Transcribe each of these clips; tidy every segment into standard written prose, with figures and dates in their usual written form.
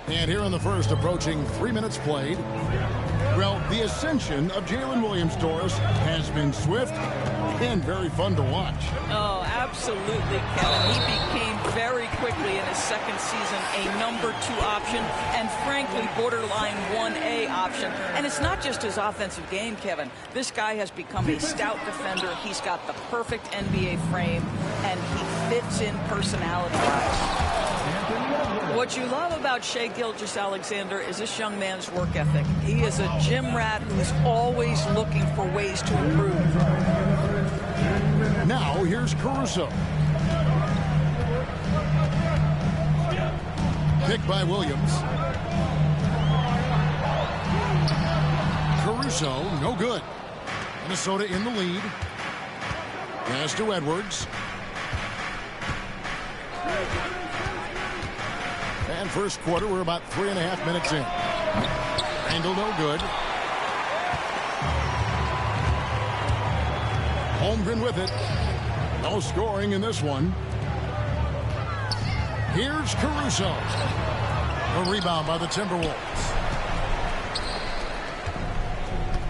And here in the first, approaching 3 minutes played. Well, the ascension of Jalen Williams-Doris has been swift and very fun to watch. Oh, absolutely, Kevin. He became very quickly in his second season a number 2 option and, frankly, borderline 1A option. And it's not just his offensive game, Kevin. This guy has become a stout defender. He's got the perfect NBA frame, and he fits in personality-wise. What you love about Shai Gilgeous-Alexander is this young man's work ethic. He is a gym rat who's always looking for ways to improve. Now here's Caruso. Pick by Williams. Caruso, no good. Minnesota in the lead. Pass to Edwards. And first quarter, we're about 3.5 minutes in. Randle, no good. Holmgren with it. No scoring in this one. Here's Caruso. A rebound by the Timberwolves.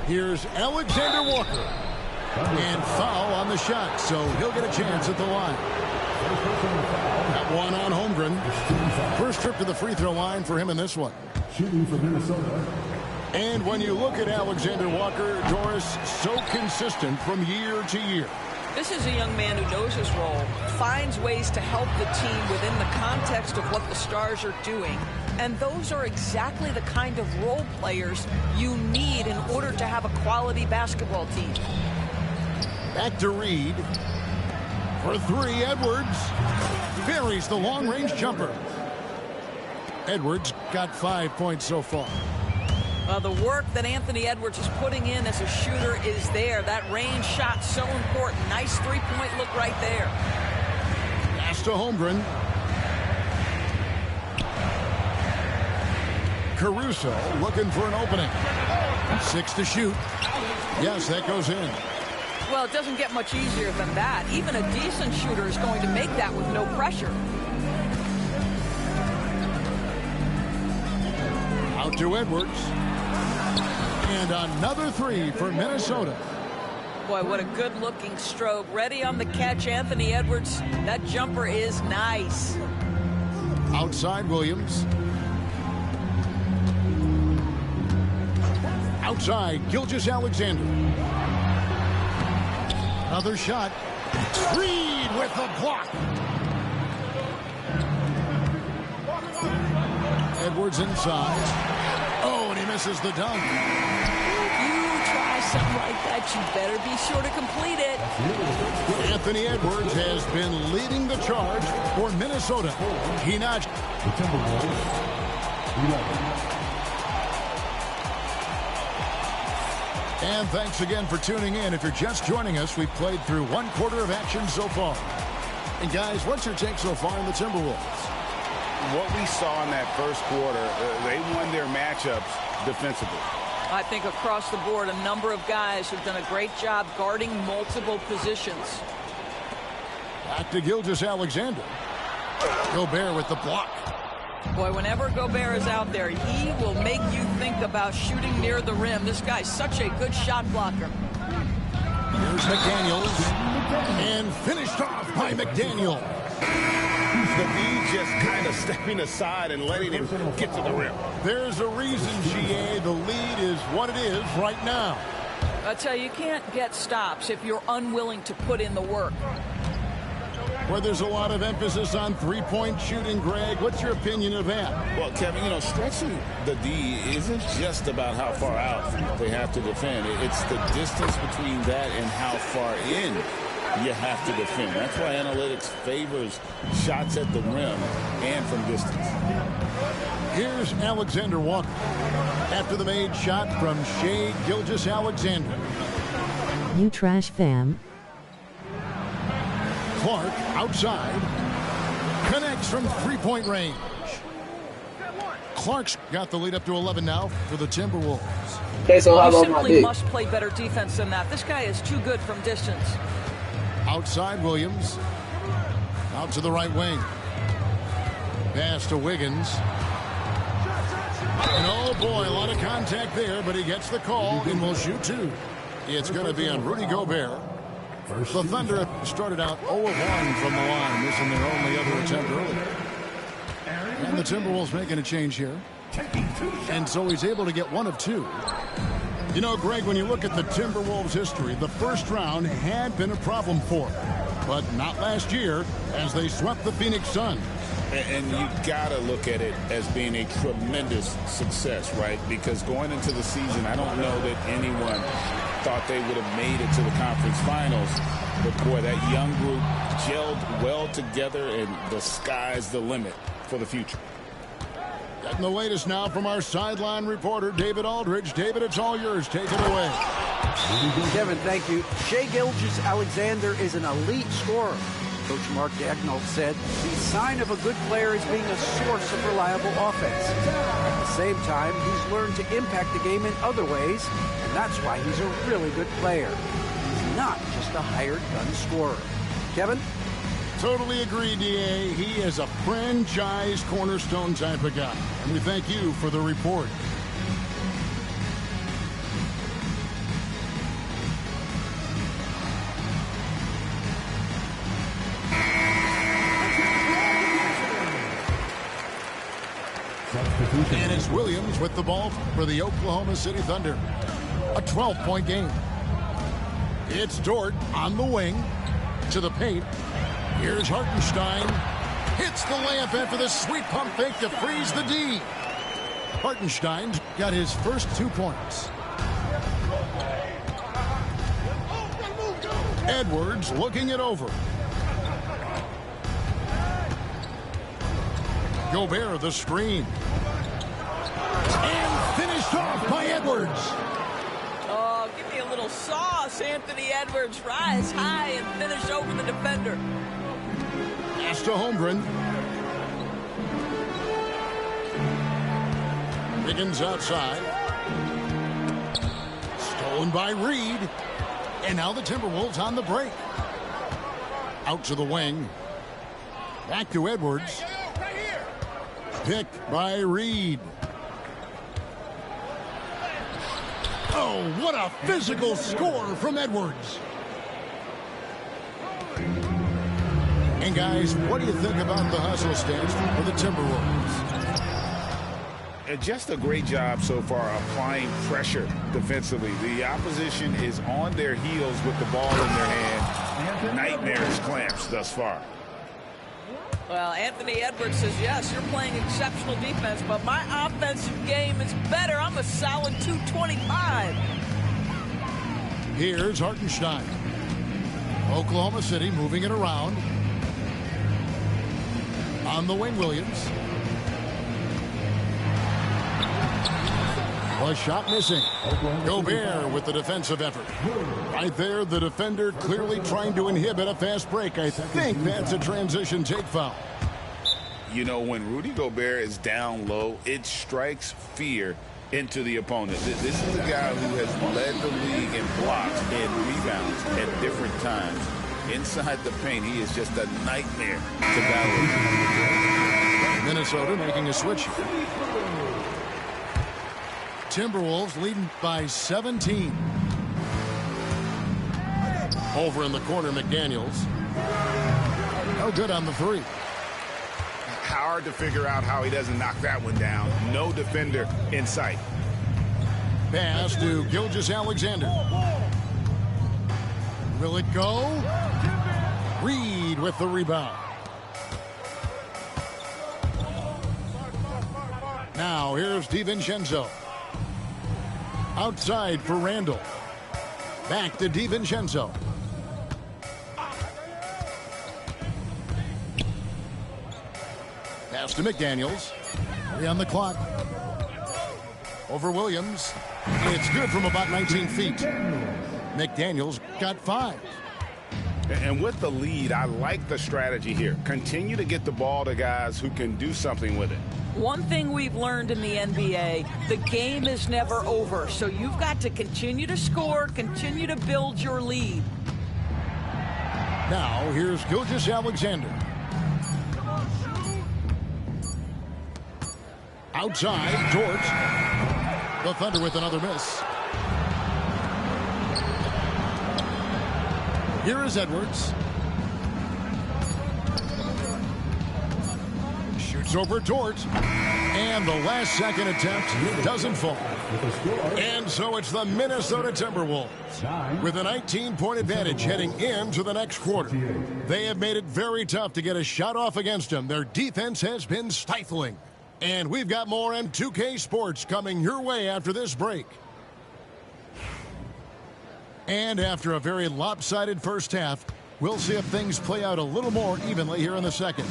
Here's Alexander Walker. And foul on the shot, so he'll get a chance at the line. That one on Holmgren. First trip to the free throw line for him in this one. Shooting for Minnesota. And when you look at Alexander Walker, Doris, so consistent from year to year. This is a young man who knows his role, finds ways to help the team within the context of what the Stars are doing. And those are exactly the kind of role players you need in order to have a quality basketball team. Back to Reed. For 3, Edwards. Buries the long-range jumper. Edwards got 5 points so far. The work that Anthony Edwards is putting in as a shooter is there. That range shot so important. Nice three-point look right there. Pass to Holmgren. Caruso looking for an opening. 6 to shoot. Yes, that goes in. Well, it doesn't get much easier than that. Even a decent shooter is going to make that with no pressure. Out to Edwards. And another 3 for Minnesota. Boy, what a good-looking stroke. Ready on the catch, Anthony Edwards. That jumper is nice. Outside Williams. Outside Gilgeous-Alexander. Another shot. Reed with the block. Edwards inside. Oh, and he misses the dunk. If you try something like that, you better be sure to complete it. Anthony Edwards has been leading the charge for Minnesota. He notched. The Timberwolves. And thanks again for tuning in. If you're just joining us, we've played through 1 quarter of action so far. And guys, what's your take so far in the Timberwolves? What we saw in that first quarter, they won their matchups defensively. I think across the board, a number of guys have done a great job guarding multiple positions. Back to Gilgeous-Alexander. Gobert with the block. Boy, whenever Gobert is out there, he will make you think about shooting near the rim. This guy's such a good shot blocker. Here's McDaniels. And finished off by McDaniel. The lead just kind of stepping aside and letting him get to the rim. There's a reason, GA, the lead is what it is right now. I tell you can't get stops if you're unwilling to put in the work. Where there's a lot of emphasis on three-point shooting, Greg. What's your opinion of that? Well, Kevin, stretching the D isn't just about how far out they have to defend. It's the distance between that and how far in you have to defend. That's why analytics favors shots at the rim and from distance. Here's Alexander Walker after the made shot from Shai Gilgeous-Alexander. You trash fam. Clark outside. Connects from three-point range. Clark's got the lead up to 11 now for the Timberwolves. Okay, so how You about my simply dick? must play better defense than that. This guy is too good from distance. Outside Williams. Out to the right wing. Pass to Wiggins. And oh boy, a lot of contact there, but he gets the call and will shoot two. It's going to be on Rudy Gobert. The Thunder started out 0-1 from the line, missing their only other attempt earlier. And the Timberwolves making a change here. And so he's able to get one of two. You know, Greg, when you look at the Timberwolves' history, the first round had been a problem for them. But not last year, as they swept the Phoenix Suns. And you got to look at it as being a tremendous success, right? Because going into the season, I don't know that anyone thought they would have made it to the conference finals. But, boy, that young group gelled well together, and the sky's the limit for the future. Getting the latest now from our sideline reporter, David Aldridge. David, it's all yours. Take it away. Kevin, thank you. Shai Gilgeous-Alexander is an elite scorer. Coach Mark Daigneault said the sign of a good player is being a source of reliable offense. At the same time, he's learned to impact the game in other ways, and that's why he's a really good player. He's not just a hired gun scorer. Kevin? Totally agree, D.A. He is a franchise cornerstone type of guy. And we thank you for the report. And it's Williams with the ball for the Oklahoma City Thunder. A 12-point game. It's Dort on the wing to the paint. Here's Hartenstein. Hits the layup after the sweet pump fake to freeze the D. Hartenstein's got his first 2 points. Edwards looking it over. Gobert the screen. And finished off by Edwards. Oh, give me a little sauce, Anthony Edwards. Rise high and finish over the defender. Pass to Holmgren. Wiggins outside. Stolen by Reed. And now the Timberwolves on the break. Out to the wing. Back to Edwards. Picked by Reed. Oh, what a physical score from Edwards. And guys, what do you think about the hustle stance for the Timberwolves? Just a great job so far applying pressure defensively. The opposition is on their heels with the ball in their hand. Nightmarish clamps thus far. Well, Anthony Edwards says, yes, you're playing exceptional defense, but my offensive game is better. I'm a solid 225. Here's Hartenstein. Oklahoma City moving it around. On the wing, Williams. A shot missing. Gobert with the defensive effort. Right there, the defender clearly trying to inhibit a fast break. I think that's a transition take foul. You know, when Rudy Gobert is down low, it strikes fear into the opponent. This is a guy who has led the league in blocks and rebounds at different times. Inside the paint, he is just a nightmare to battle. Minnesota making a switch. Timberwolves leading by 17. Over in the corner, McDaniels. No good on the three. Hard to figure out how he doesn't knock that one down. No defender in sight. Pass to Gilgeous-Alexander. Will it go? Reed with the rebound. Now here's DiVincenzo. Outside for Randall. Back to DiVincenzo. Pass to McDaniels. 3 on the clock. Over Williams. It's good from about 19 feet. McDaniels got 5. And with the lead, I like the strategy here. Continue to get the ball to guys who can do something with it. One thing we've learned in the NBA, the game is never over. So you've got to continue to score, continue to build your lead. Now, here's Gilgeous-Alexander. Outside, Dort. The Thunder with another miss. Here is Edwards. Shoots over Dort. And the last second attempt doesn't fall. And so it's the Minnesota Timberwolves with a 19-point advantage heading into the next quarter. They have made it very tough to get a shot off against them. Their defense has been stifling. And we've got more M2K Sports coming your way after this break. And after a very lopsided first half, we'll see if things play out a little more evenly here in the second.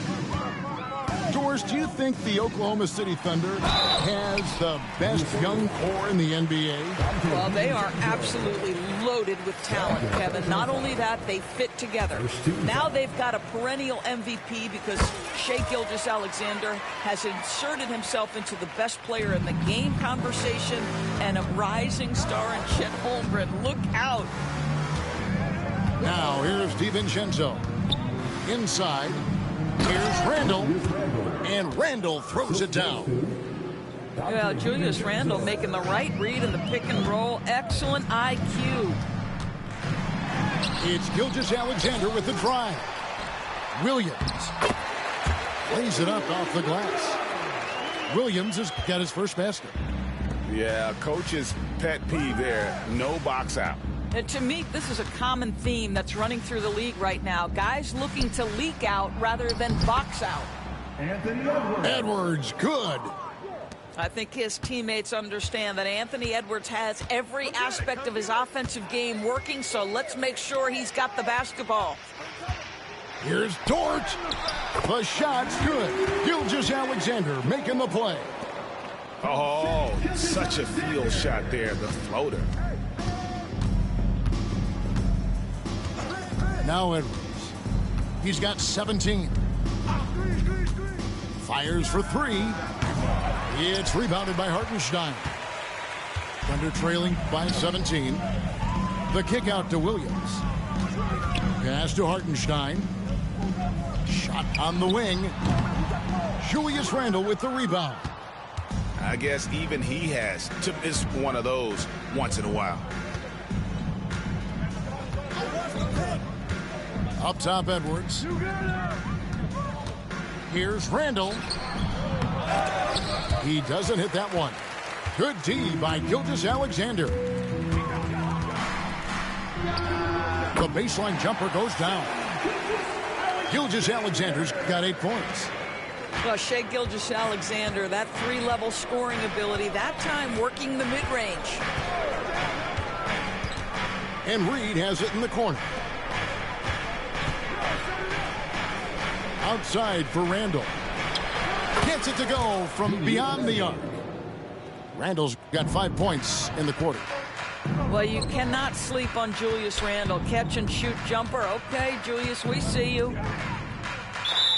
Doris, do you think the Oklahoma City Thunder has the best young core in the NBA? Well, they are absolutely loaded with talent, Kevin. Not only that, they fit together. Now they've got a perennial MVP because Shai Gilgeous-Alexander has inserted himself into the best player in the game conversation and a rising star in Chet Holmgren. Look out. Now here's DiVincenzo. Inside. Here's Randall. And Randall throws it down. Well, Julius Randle making the right read in the pick and roll. Excellent IQ. It's Gilgeous-Alexander with the drive. Williams lays it up off the glass. Williams has got his first basket. Yeah, coach's pet peeve there. No box out. And to me, this is a common theme that's running through the league right now. Guys looking to leak out rather than box out. Anthony Edwards. Edwards, good. I think his teammates understand that Anthony Edwards has every aspect of his offensive game working, so let's make sure he's got the basketball. Here's Dort. The shot's good. Gilgeous-Alexander making the play. Oh, such a field shot there, the floater. Now Edwards. He's got 17. Fires for three. It's rebounded by Hartenstein. Thunder trailing by 17. The kick out to Williams. Pass to Hartenstein. Shot on the wing. Julius Randle with the rebound. I guess even he has to miss one of those once in a while. Up top, Edwards. Here's Randle. He doesn't hit that one. Good D by Gilgeous-Alexander. The baseline jumper goes down. Gilgeous-Alexander's got 8 points. Well, Shai Gilgeous-Alexander, that three-level scoring ability, that time working the mid-range. And Reed has it in the corner. Outside for Randle. Gets it to go from beyond the arc. Randle's got 5 points in the quarter. Well, you cannot sleep on Julius Randle. Catch and shoot jumper. Okay, Julius, we see you.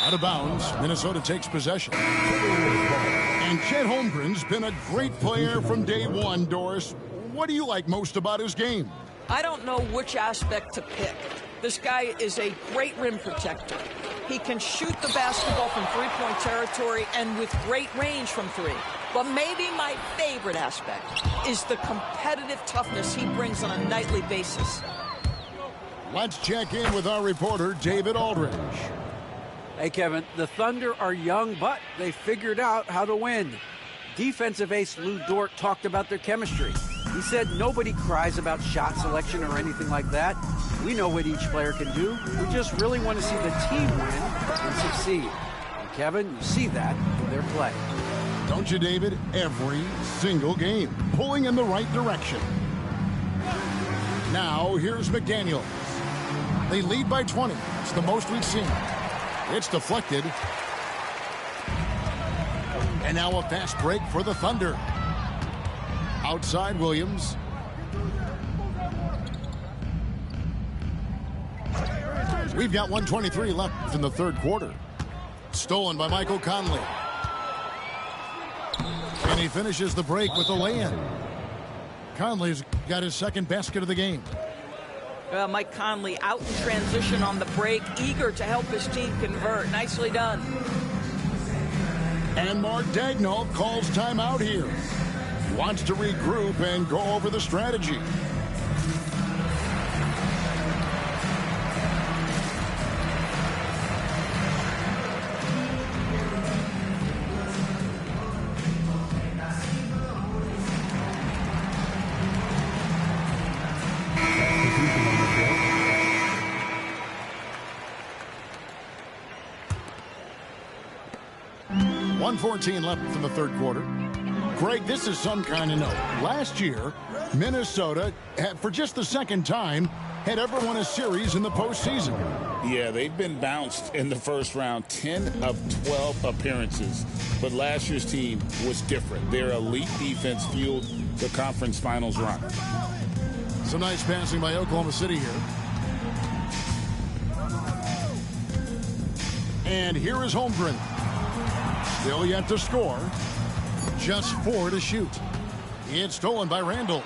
Out of bounds, Minnesota takes possession. And Chet Holmgren's been a great player from day one, Doris. What do you like most about his game? I don't know which aspect to pick. This guy is a great rim protector. He can shoot the basketball from three-point territory and with great range from three. But maybe my favorite aspect is the competitive toughness he brings on a nightly basis. Let's check in with our reporter, David Aldridge. Hey, Kevin, the Thunder are young, but they figured out how to win. Defensive ace Lou Dort talked about their chemistry. He said nobody cries about shot selection or anything like that. We know what each player can do. We just really want to see the team win and succeed. And Kevin, you see that in their play. Don't you, David? Every single game, pulling in the right direction. Now, here's McDaniels. They lead by 20. It's the most we've seen. It's deflected. And now a fast break for the Thunder. Outside Williams. We've got 1:23 left in the third quarter. Stolen by Michael Conley. And he finishes the break with a lay-in. Conley's got his second basket of the game. Mike Conley out in transition on the break, eager to help his team convert. Nicely done. And Mark Daigneault calls timeout here. Wants to regroup and go over the strategy. .114 left in the third quarter. Greg, this is some kind of note. Last year, Minnesota, for just the second time, had ever won a series in the postseason. Yeah, they've been bounced in the first round, 10 of 12 appearances. But last year's team was different. Their elite defense fueled the conference finals run. Some nice passing by Oklahoma City here. And here is Holmgren. Still yet to score. Just 4 to shoot. It's stolen by Randall.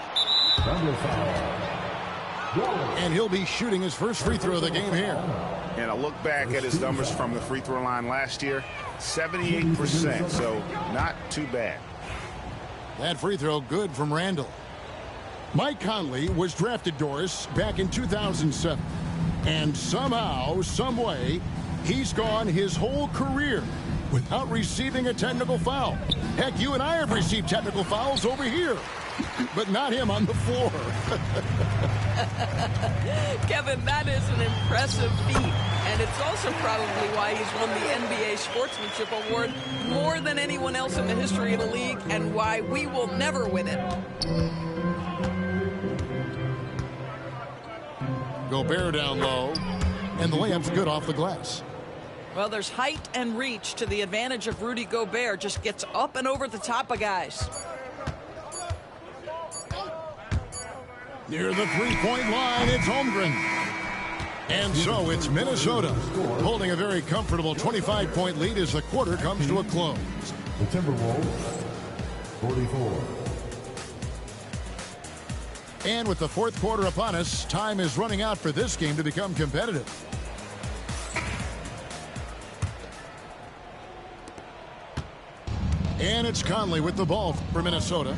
And he'll be shooting his first free throw of the game here. And a look back at his numbers from the free throw line last year, 78%, so not too bad. That free throw good from Randall. Mike Conley was drafted, Doris, back in 2007. And somehow, some way, he's gone his whole career without receiving a technical foul. Heck, you and I have received technical fouls over here, but not him on the floor. Kevin, that is an impressive feat, and it's also probably why he's won the NBA Sportsmanship Award more than anyone else in the history of the league, and why we will never win it. Gobert down low, and the layup's good off the glass. Well, there's height and reach to the advantage of Rudy Gobert. Just gets up and over the top of guys. Near the three-point line, it's Holmgren. And so it's Minnesota holding a very comfortable 25-point lead as the quarter comes to a close. The Timberwolves, 44. And with the fourth quarter upon us, time is running out for this game to become competitive. And it's Conley with the ball for Minnesota.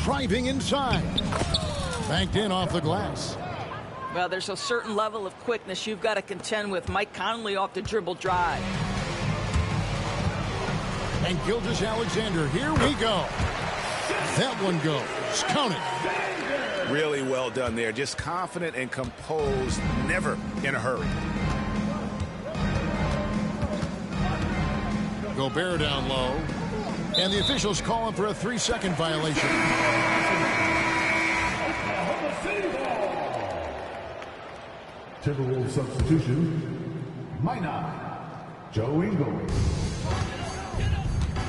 Driving inside. Banked in off the glass. Well, there's a certain level of quickness you've got to contend with. Mike Conley off the dribble drive. And Gilgeous-Alexander, here we go. That one goes. Count it. Really well done there. Just confident and composed, never in a hurry. Gobert down low. And the officials calling for a 3-second violation. Timberwolves substitution, Minot, Joe Ingles.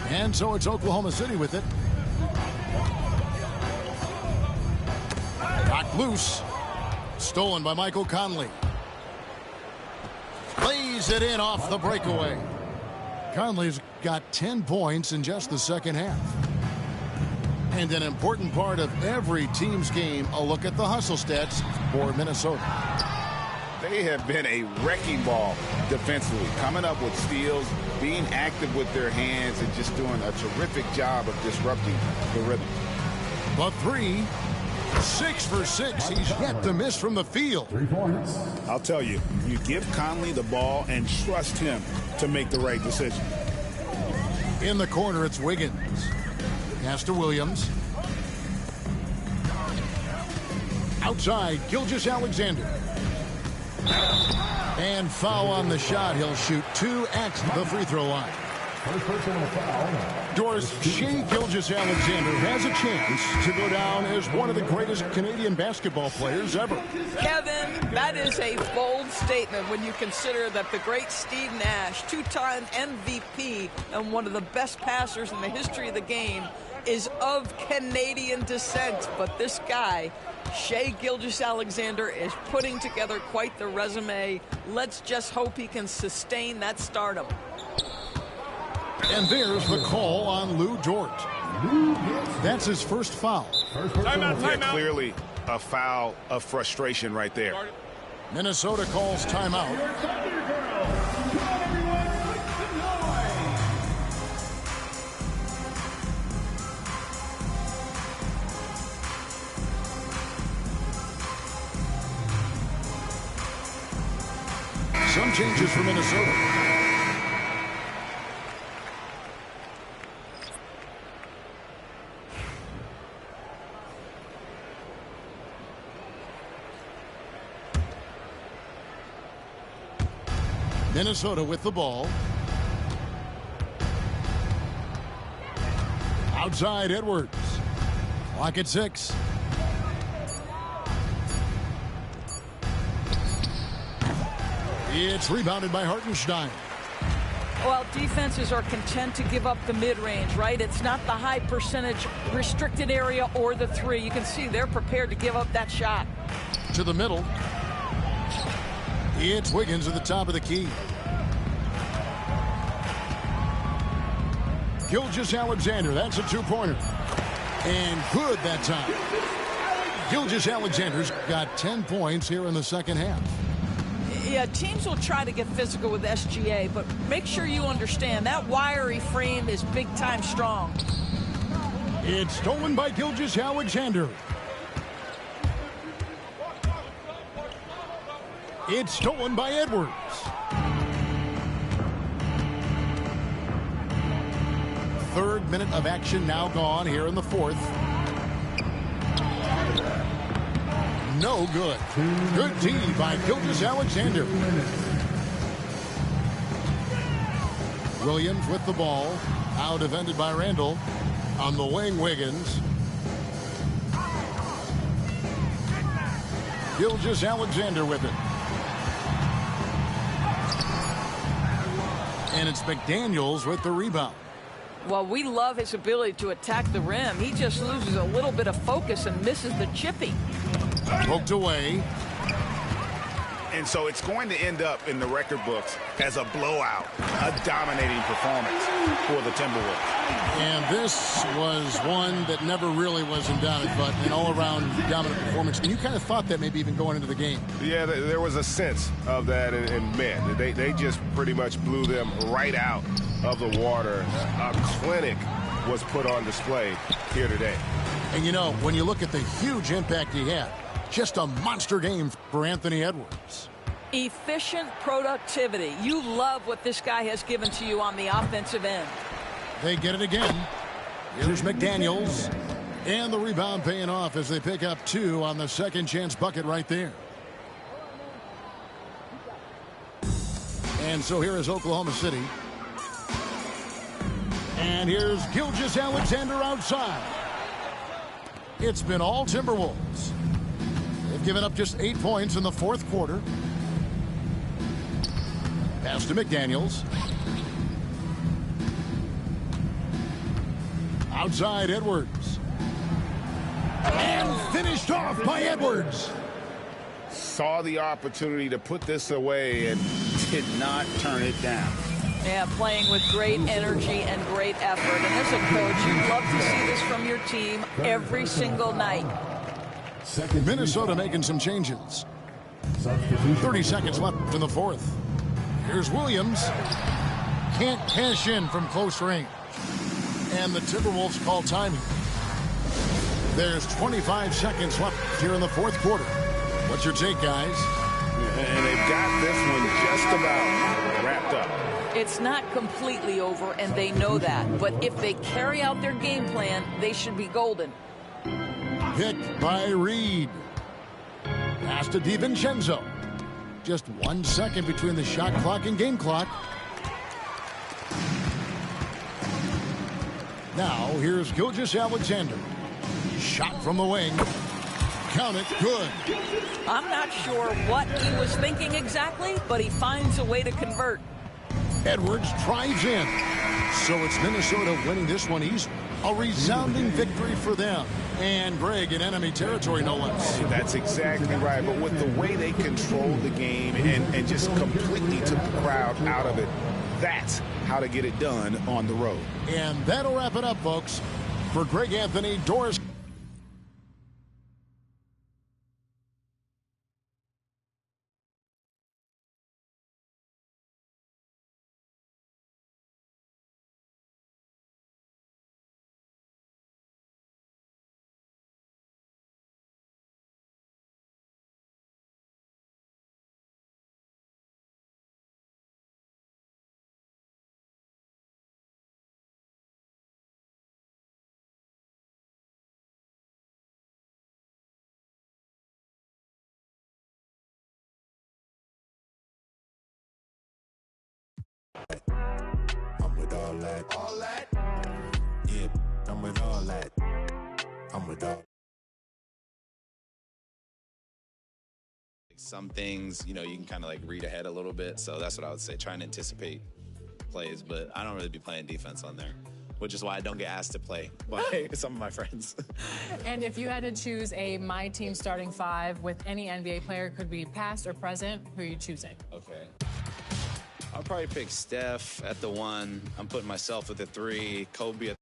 And so it's Oklahoma City with it. Knocked loose. Stolen by Michael Conley. Lays it in off the breakaway. Conley's got 10 points in just the second half. And an important part of every team's game, a look at the hustle stats for Minnesota. They have been a wrecking ball defensively, coming up with steals, being active with their hands, and just doing a terrific job of disrupting the rhythm. The three, 6 for 6. He's yet to miss from the field. 3 points. I'll tell you, you give Conley the ball and trust him to make the right decision. In the corner, it's Wiggins. Pass to Williams. Outside, Gilgeous-Alexander. And foul on the shot. He'll shoot 2 at the free throw line. First personal foul. Doris, Shai Gilgeous-Alexander has a chance to go down as one of the greatest Canadian basketball players ever. Kevin, that is a bold statement when you consider that the great Steve Nash, 2-time MVP and one of the best passers in the history of the game, is of Canadian descent. But this guy, Shai Gilgeous-Alexander, is putting together quite the resume. Let's just hope he can sustain that stardom. And there's the call on Lou Dort. That's his first foul. Timeout. Clearly a foul of frustration right there. Minnesota calls timeout. Some changes for Minnesota. Minnesota with the ball. Outside Edwards. Clock at 6. It's rebounded by Hartenstein. Well, defenses are content to give up the mid-range, right? It's not the high percentage restricted area or the three. You can see they're prepared to give up that shot. To the middle. It's Wiggins at the top of the key. Gilgeous-Alexander, that's a two-pointer. And good that time. Gilgeous-Alexander's got 10 points here in the second half. Yeah, teams will try to get physical with SGA, but make sure you understand that wiry frame is big-time strong. It's stolen by Gilgeous-Alexander. It's stolen by Edwards. Third minute of action now gone here in the fourth. No good. Good D by Gilgeous-Alexander. Williams with the ball. Now defended by Randall. On the wing, Wiggins. Gilgeous-Alexander with it. And it's McDaniels with the rebound. Well, we love his ability to attack the rim. He just loses a little bit of focus and misses the chippy. Poked away. And so it's going to end up in the record books as a blowout, a dominating performance for the Timberwolves. And this was one that never really was in doubt, but an all-around dominant performance. And you kind of thought that maybe even going into the game. Yeah, there was a sense of that, and man, they just pretty much blew them right out of the water. A clinic was put on display here today. And you know, when you look at the huge impact he had, just a monster game for Anthony Edwards. Efficient productivity. You love what this guy has given to you on the offensive end. They get it again. Here's McDaniels. And the rebound paying off as they pick up 2 on the second chance bucket right there. And so here is Oklahoma City. And here's Gilgeous-Alexander outside. It's been all Timberwolves. They've given up just 8 points in the fourth quarter. Pass to McDaniels. Outside Edwards. And finished off by Edwards. Saw the opportunity to put this away and did not turn it down. Yeah, playing with great energy and great effort. And as a coach, you'd love to see this from your team every single night. Minnesota making some changes. 30 seconds left in the fourth. Here's Williams. Can't cash in from close range. And the Timberwolves call timing. There's 25 seconds left here in the fourth quarter. What's your take, guys? And they've got this one just about wrapped up. It's not completely over, and they know that. But if they carry out their game plan, they should be golden. Pick by Reed. Pass to DiVincenzo. Just 1 second between the shot clock and game clock. Now, here's Gilgeous-Alexander. Shot from the wing. Count it. Good. I'm not sure what he was thinking exactly, but he finds a way to convert. Edwards drives in. So it's Minnesota winning this one easy. A resounding victory for them. And Greg in enemy territory, no less. That's exactly right. But with the way they controlled the game and just completely took the crowd out of it, that's how to get it done on the road. And that'll wrap it up, folks. For Greg Anthony, Doris all that. Yeah, I'm with all that. I'm with all. Some things, you know, you can kind of like read ahead a little bit. So that's what I would say, trying to anticipate plays. But I don't really be playing defense on there, which is why I don't get asked to play by some of my friends. And if you had to choose a My Team starting five with any NBA player, could be past or present, who are you choosing? Okay. I'll probably pick Steph at the 1. I'm putting myself at the 3, Kobe at